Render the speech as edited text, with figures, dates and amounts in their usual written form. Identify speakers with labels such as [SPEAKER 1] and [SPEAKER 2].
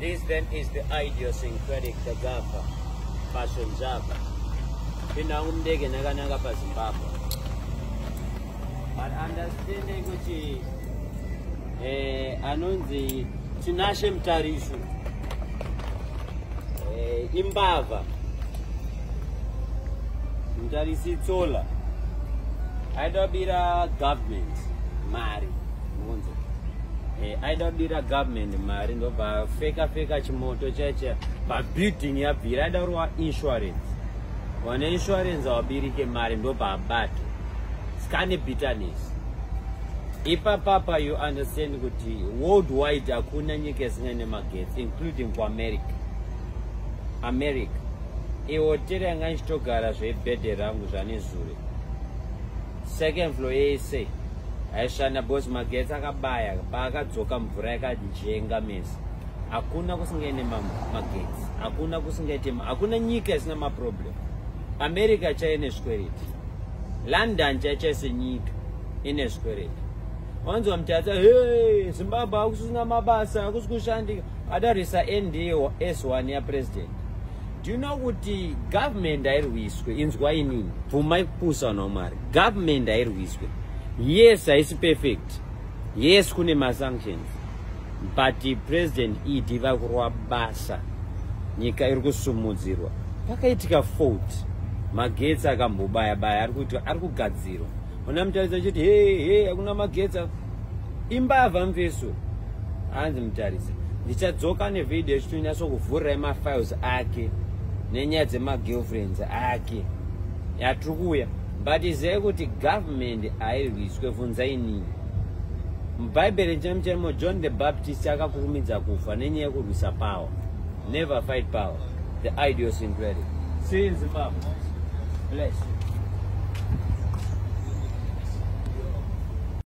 [SPEAKER 1] This then is the idiosyncratic Tagafa fashion Java. Pinangumdege nagananga pa Zimbabwe. But understanding which anonzi Tinashe Mutarisi Imbava Mutarisi Tsola Aidobira government Mari Monzo Aidobira government Mari no ba feka chimoto cheche ba building ya bira aidorwa insurance wana insurance awabirike Mari ndo ba batu skane bitterness. Papa, you understand kuti worldwide akuna nyika zingane magetsi including for America. Hotel yanga nchitogara zvebhedhe rangu zvanezure. Second floor yese aishanda boss magetsi akabaya paakadzoka mvura yakajenga mesi. Hakuna kusingene magetsi, hakuna kusingaite, hakuna nyika isina maproblem. America chaine zvikwereti, London chaise nyika ine zvikwereti. Wanzo mtata hey Zimbabwe akusina mabasa akusikushandika adarisa NDO S1 ya president. Do you know what the government airwiswe inzwa inini pfuma ipusa nomari government airwiswe? Yes, is perfect, yes kune ma sanctions, but the president idiva kurwa basa nyika iri kusumudzirwa pakaitika fault magetsi akambobaya baya ari kugadzirwa. Ona Mutarisi chiti hey akuna magetsi imbava mveso hanzi Mutarisi ndichadzoka nevideo yechitonyatso kuvhurira mafiles ake nenyaya dzemagirlfriends ake yatiri kuuya. But izeye kuti government airwiswe bvunzai nini. Mubhaibheri nchemo John the Baptist akakurumidza kufa nenyaya yekurwisa power. Never fight power. The idiosyncratic. See you in Zimbabwe. Bless you.